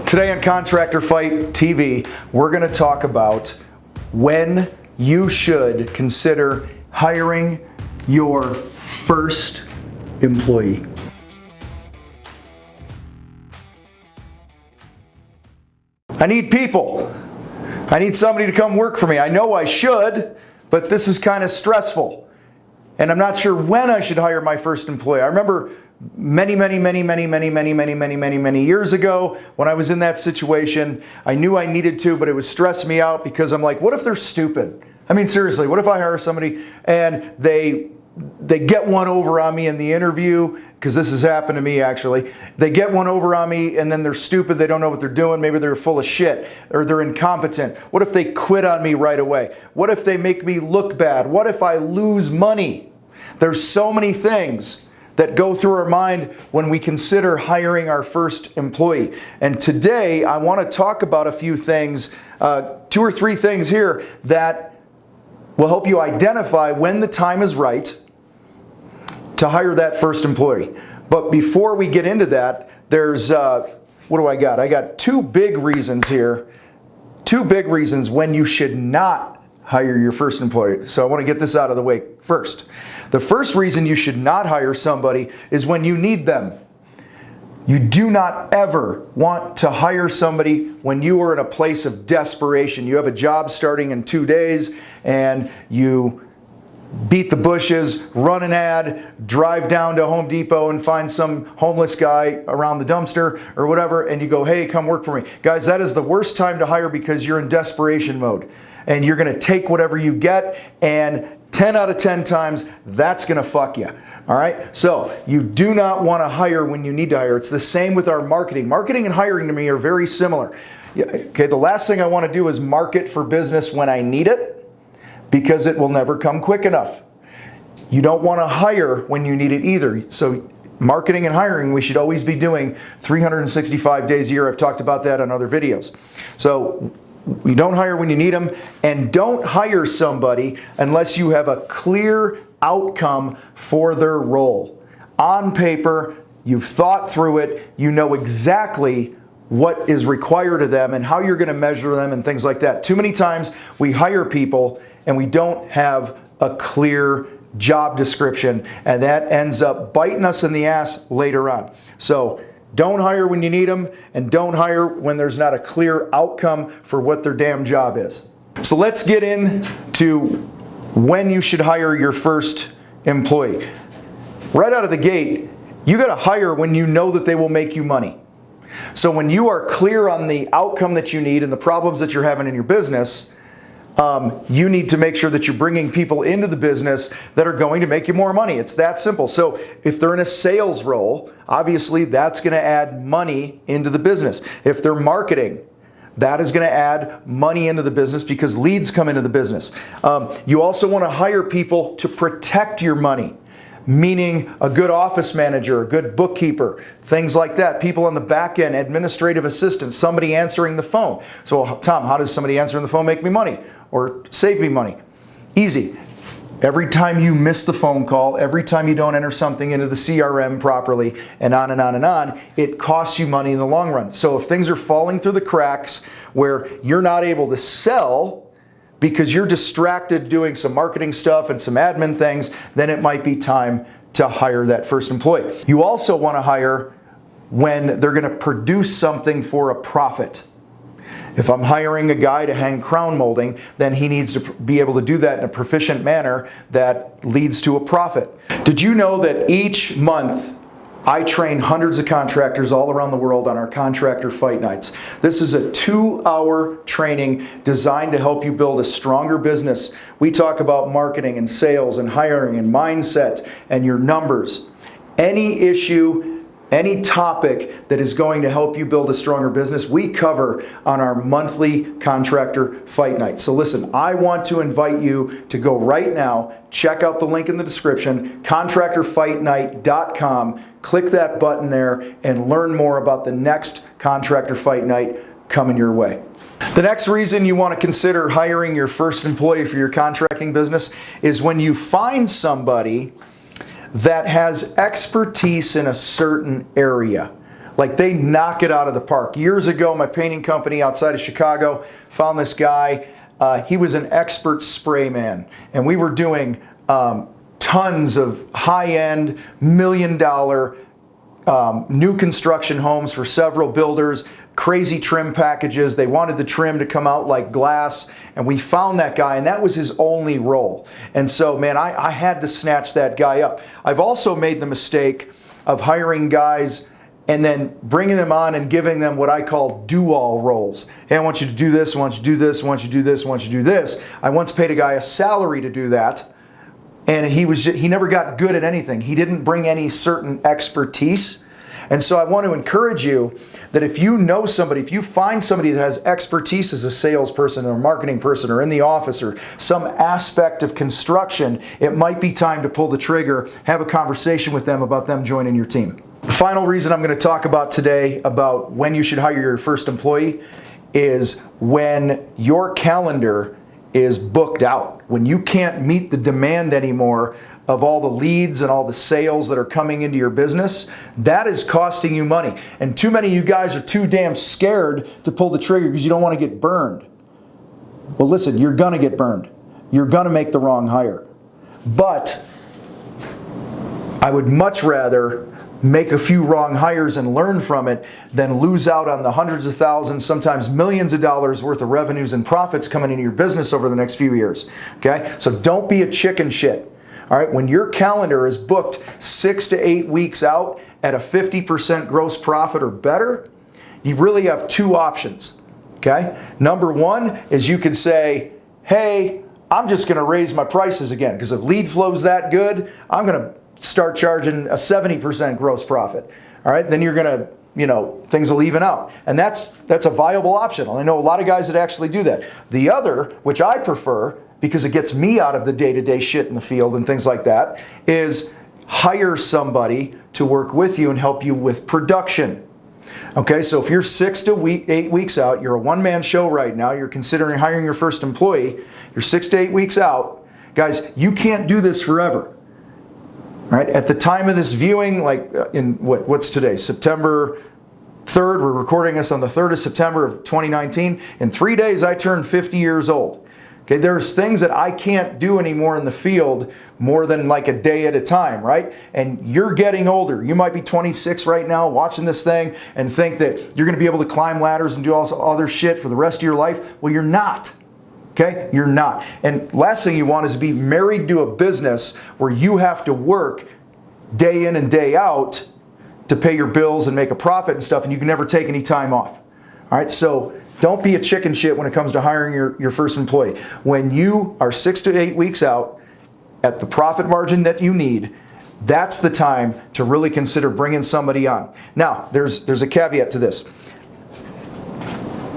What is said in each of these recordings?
Today on Contractor Fight TV, we're going to talk about when you should consider hiring your first employee. I need people. I need somebody to come work for me. I know I should, but this is kind of stressful. And I'm not sure when I should hire my first employee. I remember many years ago when I was in that situation, I knew I needed to, but it was stressing me out because I'm like, what if they're stupid? I mean, seriously, what if I hire somebody and they get one over on me in the interview? Because this has happened to me actually. They get one over on me and then they're stupid, they don't know what they're doing, maybe they're full of shit or they're incompetent. What if they quit on me right away? What if they make me look bad? What if I lose money? There's so many things that go through our mind when we consider hiring our first employee. And today I want to talk about a few things, 2 or 3 things here that will help you identify when the time is right to hire that first employee. But before we get into that, there's, what do I got? I got 2 big reasons here. 2 big reasons when you should not hire your first employee. So I want to get this out of the way first. The first reason you should not hire somebody is when you need them. You do not ever want to hire somebody when you are in a place of desperation. You have a job starting in 2 days and you beat the bushes, run an ad, drive down to Home Depot and find some homeless guy around the dumpster or whatever, and you go, hey, come work for me. Guys, that is the worst time to hire because you're in desperation mode. And you're going to take whatever you get, and 10 out of 10 times, that's going to fuck you. All right? So you do not want to hire when you need to hire. It's the same with our marketing. Marketing and hiring to me are very similar. Okay, the last thing I want to do is market for business when I need it, because it will never come quick enough. You don't want to hire when you need it either. So marketing and hiring, we should always be doing 365 days a year. I've talked about that on other videos. So you don't hire when you need them, and don't hire somebody unless you have a clear outcome for their role. On paper, you've thought through it, you know exactly what is required of them and how you're going to measure them and things like that. Too many times we hire people and we don't have a clear job description, and that ends up biting us in the ass later on. So don't hire when you need them, and don't hire when there's not a clear outcome for what their damn job is. So let's get into when you should hire your first employee. Right out of the gate, you got to hire when you know that they will make you money. So when you are clear on the outcome that you need and the problems that you're having in your business, you need to make sure that you're bringing people into the business that are going to make you more money. It's that simple. So if they're in a sales role, obviously that's going to add money into the business. If they're marketing, that is going to add money into the business because leads come into the business. You also want to hire people to protect your money, meaning a good office manager, a good bookkeeper, things like that. People on the back end, administrative assistants, somebody answering the phone. So, Tom, how does somebody answering the phone make me money or save me money? Easy. Every time you miss the phone call, every time you don't enter something into the CRM properly, and on and on and on, it costs you money in the long run. So if things are falling through the cracks where you're not able to sell because you're distracted doing some marketing stuff and some admin things, then it might be time to hire that first employee. You also want to hire when they're going to produce something for a profit. If I'm hiring a guy to hang crown molding, then he needs to be able to do that in a proficient manner that leads to a profit. Did you know that each month I train hundreds of contractors all around the world on our Contractor Fight Nights? This is a 2-hour training designed to help you build a stronger business. We talk about marketing and sales and hiring and mindset and your numbers. Any issue, any topic that is going to help you build a stronger business, we cover on our monthly Contractor Fight Night. So listen, I want to invite you to go right now, check out the link in the description, contractorfightnight.com, click that button there and learn more about the next Contractor Fight Night coming your way. The next reason you want to consider hiring your first employee for your contracting business is when you find somebody that has expertise in a certain area. Like, they knock it out of the park. Years ago, my painting company outside of Chicago found this guy. He was an expert spray man, and we were doing tons of high-end, million-dollar new construction homes for several builders, crazy trim packages. They wanted the trim to come out like glass, and we found that guy, and that was his only role. And so, man, I had to snatch that guy up. I've also made the mistake of hiring guys and then bringing them on and giving them what I call do-all roles. Hey, I want you to do this, I want you to do this, I want you to do this, I want you to do this. I once paid a guy a salary to do that, and he never got good at anything. He didn't bring any certain expertise. And so I want to encourage you that if you know somebody, if you find somebody that has expertise as a salesperson or a marketing person or in the office or some aspect of construction, it might be time to pull the trigger, have a conversation with them about them joining your team. The final reason I'm going to talk about today about when you should hire your first employee is when your calendar is booked out, when you can't meet the demand anymore of all the leads and all the sales that are coming into your business. That is costing you money. And too many of you guys are too damn scared to pull the trigger because you don't want to get burned. Well, listen, you're going to get burned. You're going to make the wrong hire. But I would much rather make a few wrong hires and learn from it than lose out on the hundreds of thousands, sometimes millions of dollars worth of revenues and profits coming into your business over the next few years. Okay? So don't be a chicken shit. All right? When your calendar is booked 6 to 8 weeks out at a 50% gross profit or better, you really have two options. Okay? Number one is you could say, hey, I'm just going to raise my prices again because if lead flow's that good, I'm going to start charging a 70% gross profit. All right, then you're going to, things will even out. And that's a viable option. I know a lot of guys that actually do that. The other, which I prefer because it gets me out of the day-to-day shit in the field and things like that, is hire somebody to work with you and help you with production. Okay, so if you're 6 to 8 weeks out, you're a one-man show right now, you're considering hiring your first employee, you're 6 to 8 weeks out, guys, you can't do this forever. Right? At the time of this viewing, like in what's today? September 3rd. We're recording this on the 3rd of September of 2019. In 3 days, I turned 50 years old. Okay, there's things that I can't do anymore in the field more than like a day at a time, right? And you're getting older. You might be 26 right now watching this thing and think that you're going to be able to climb ladders and do all this other shit for the rest of your life. Well, you're not. Okay? You're not. And last thing you want is to be married to a business where you have to work day in and day out to pay your bills and make a profit and stuff, and you can never take any time off. All right? So don't be a chicken shit when it comes to hiring your first employee. When you are 6 to 8 weeks out at the profit margin that you need, that's the time to really consider bringing somebody on. Now, there's a caveat to this.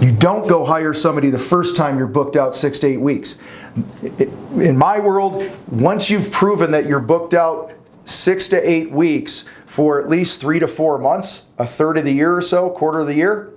You don't go hire somebody the first time you're booked out 6 to 8 weeks. In my world, once you've proven that you're booked out 6 to 8 weeks for at least 3 to 4 months, a third of the year or so, quarter of the year,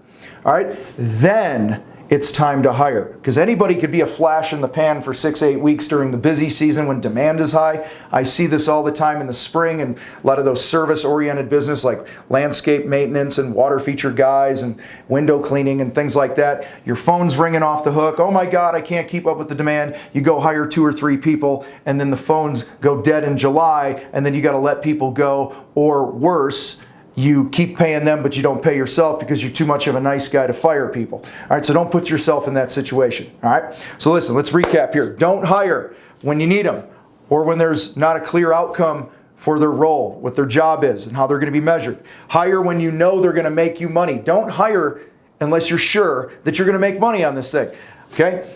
all right, then it's time to hire. Because anybody could be a flash in the pan for 6 to 8 weeks during the busy season when demand is high. I see this all the time in the spring, and a lot of those service-oriented business like landscape maintenance and water feature guys and window cleaning and things like that. Your phone's ringing off the hook. Oh my God, I can't keep up with the demand. You go hire 2 or 3 people, and then the phones go dead in July, and then you got to let people go, or worse, you keep paying them, but you don't pay yourself because you're too much of a nice guy to fire people. All right, so don't put yourself in that situation. All right, so listen, let's recap here. Don't hire when you need them or when there's not a clear outcome for their role, what their job is, and how they're going to be measured. Hire when you know they're going to make you money. Don't hire unless you're sure that you're going to make money on this thing. Okay?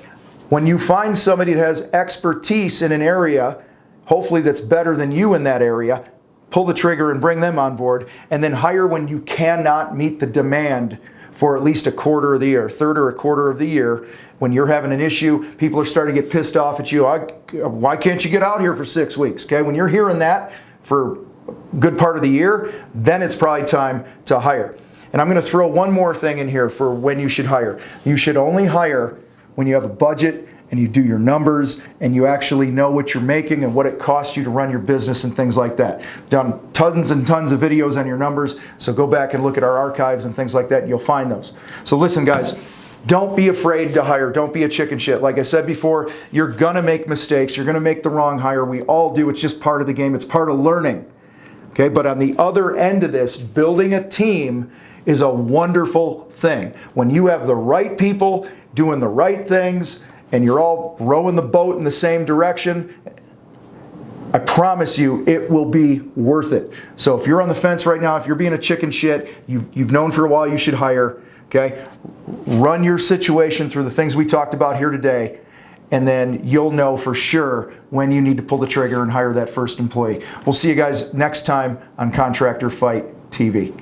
When you find somebody that has expertise in an area, hopefully that's better than you in that area, pull the trigger and bring them on board, and then hire when you cannot meet the demand for at least a quarter of the year, a third or a quarter of the year. When you're having an issue, people are starting to get pissed off at you. Why can't you get out here for 6 weeks? Okay, when you're hearing that for a good part of the year, then it's probably time to hire. And I'm going to throw one more thing in here for when you should hire. You should only hire when you have a budget and you do your numbers and you actually know what you're making and what it costs you to run your business and things like that. Done tons and tons of videos on your numbers, so go back and look at our archives and things like that, and you'll find those. So listen, guys, don't be afraid to hire. Don't be a chicken shit. Like I said before, you're gonna make mistakes. You're gonna make the wrong hire. We all do. It's just part of the game. It's part of learning. Okay, but on the other end of this, building a team is a wonderful thing. When you have the right people doing the right things and you're all rowing the boat in the same direction, I promise you it will be worth it. So if you're on the fence right now, if you're being a chicken shit, you've known for a while you should hire, okay? Run your situation through the things we talked about here today, and then you'll know for sure when you need to pull the trigger and hire that first employee. We'll see you guys next time on Contractor Fight TV.